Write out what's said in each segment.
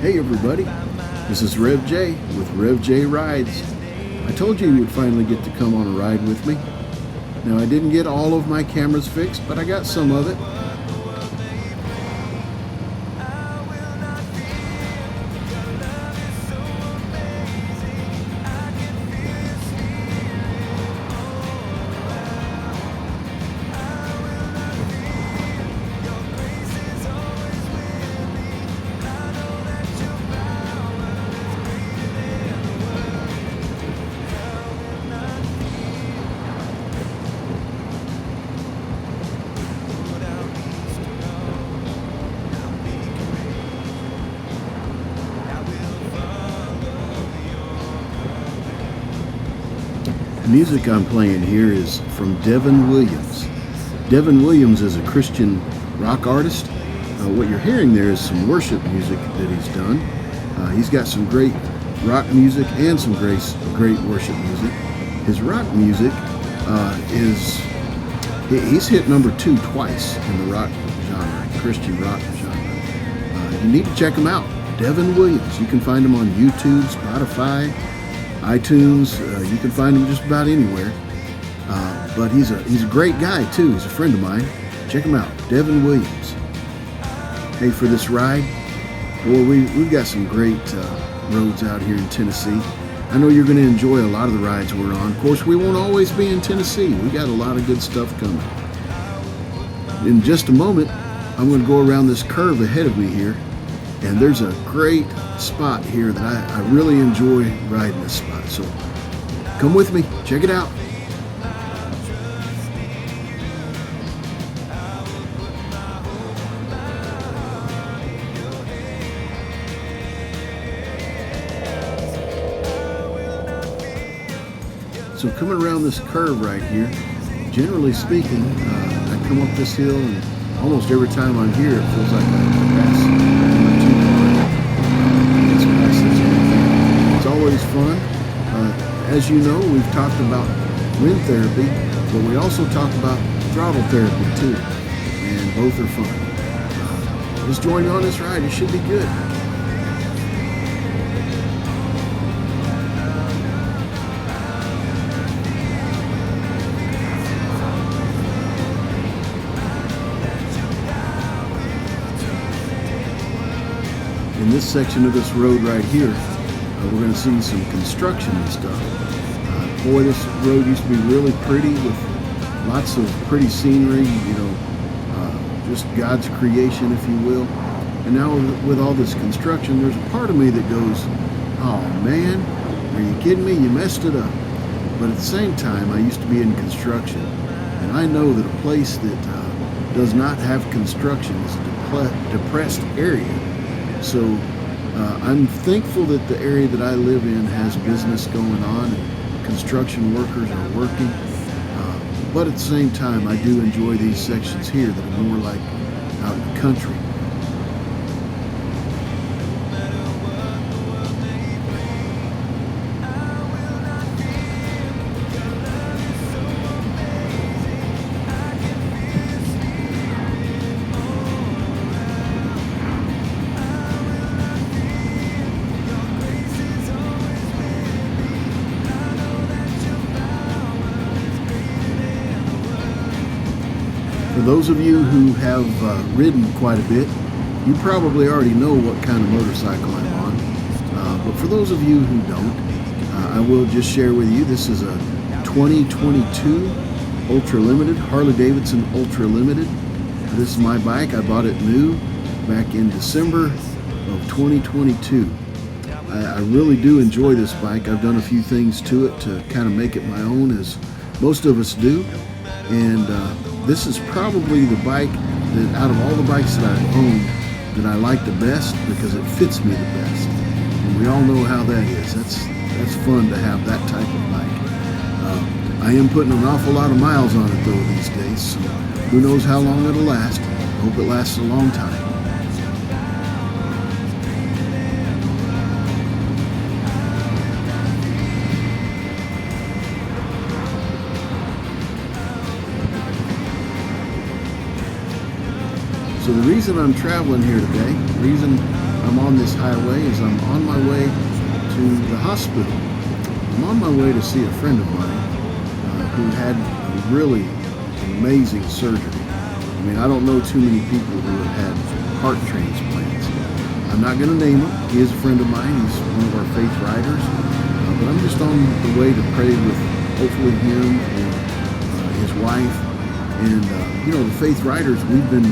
Hey everybody, this is Rev J with Rev J Rides. I told you would finally get to come on a ride with me. Now I didn't get all of my cameras fixed, but I got some of it. The music I'm playing here is from Devin Williams. Devin Williams is a Christian rock artist. What you're hearing there is some worship music that he's done. He's got some great rock music and some great worship music. His rock music he's hit number 2 twice in the rock genre, Christian rock genre. You need to check him out, Devin Williams. You can find him on YouTube, Spotify, iTunes. You can find him just about anywhere. But he's a great guy too. He's a friend of mine. Check him out, Devin Williams. Hey, for this ride, boy, we've got some great roads out here in Tennessee. I know you're going to enjoy a lot of the rides we're on. Of course, we won't always be in Tennessee. We got a lot of good stuff coming. In just a moment, I'm going to go around this curve ahead of me here, and there's a great spot here that I really enjoy riding this spot. So come with me, check it out. So coming around this curve right here, generally speaking, I come up this hill, and almost every time I'm here, it feels like I pass number 2 car. It's always fun. As you know, we've talked about wind therapy, but we also talk about throttle therapy too, and both are fun. Just join me on this ride. It should be good. In this section of this road right here, we're going to see some construction and stuff. Boy, this road used to be really pretty with lots of pretty scenery, just God's creation, if you will. And now with all this construction, there's a part of me that goes, oh man, are you kidding me? You messed it up. But at the same time, I used to be in construction, and I know that a place that does not have construction is a depressed area. So I'm thankful that the area that I live in has business going on and construction workers are working. But at the same time, I do enjoy these sections here that are more like out in the country. For those of you who have ridden quite a bit, you probably already know what kind of motorcycle I'm on. But for those of you who don't, I will just share with you, this is a 2022 Ultra Limited, Harley Davidson Ultra Limited. This is my bike. I bought it new back in December of 2022. I really do enjoy this bike. I've done a few things to it to kind of make it my own, as most of us do. And this is probably the bike that, out of all the bikes that I've owned, that I like the best because it fits me the best. And we all know how that is. That's fun to have that type of bike. I am putting an awful lot of miles on it though these days, so who knows how long it'll last. I hope it lasts a long time. So the reason I'm traveling here today, the reason I'm on this highway is I'm on my way to the hospital. I'm on my way to see a friend of mine who had a really amazing surgery. I mean, I don't know too many people who have had heart transplants. I'm not going to name him. He is a friend of mine. He's one of our faith riders. But I'm just on the way to pray with hopefully him and his wife. And, the faith riders, we've been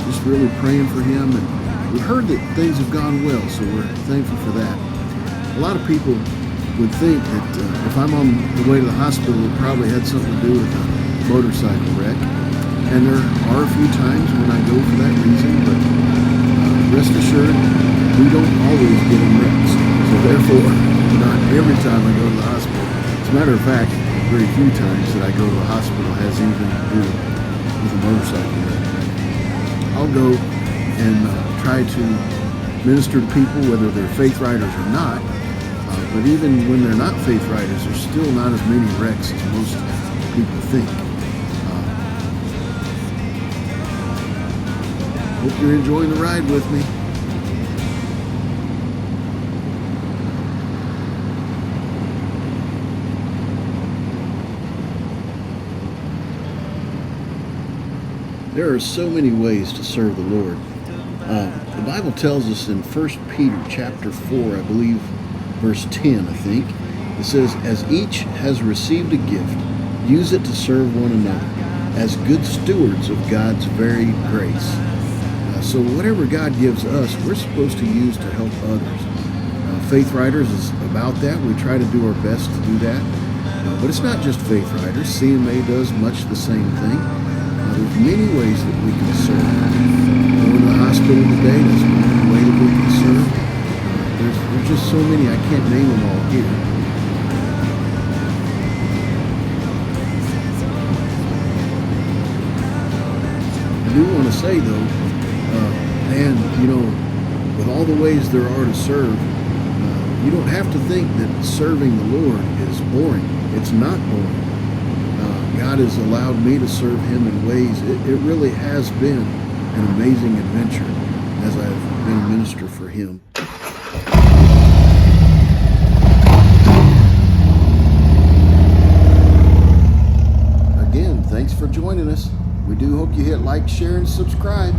just really praying for him. And we've heard that things have gone well, so we're thankful for that. A lot of people would think that if I'm on the way to the hospital, it probably had something to do with a motorcycle wreck. And there are a few times when I go for that reason, but rest assured, we don't always get in wrecks. So therefore, not every time I go to the hospital. As a matter of fact, very few times that I go to the hospital has anything to do with a motorcycle wreck. I'll go and try to minister to people, whether they're faith riders or not. But even when they're not faith riders, there's still not as many wrecks as most people think. Hope you're enjoying the ride with me. There are so many ways to serve the Lord. The Bible tells us in 1 Peter chapter 4, I believe, verse 10, I think, it says, "As each has received a gift, use it to serve one another, as good stewards of God's very grace." So whatever God gives us, we're supposed to use to help others. Faith Riders is about that. We try to do our best to do that. But it's not just Faith Riders. CMA does much the same thing. There's many ways that we can serve. Going to the hospital today, that's one way that we can serve. There's just so many, I can't name them all here. I do want to say though, with all the ways there are to serve, you don't have to think that serving the Lord is boring. It's not boring. God has allowed me to serve Him in ways, it really has been an amazing adventure as I've been a minister for Him. Again, thanks for joining us. We do hope you hit like, share, and subscribe.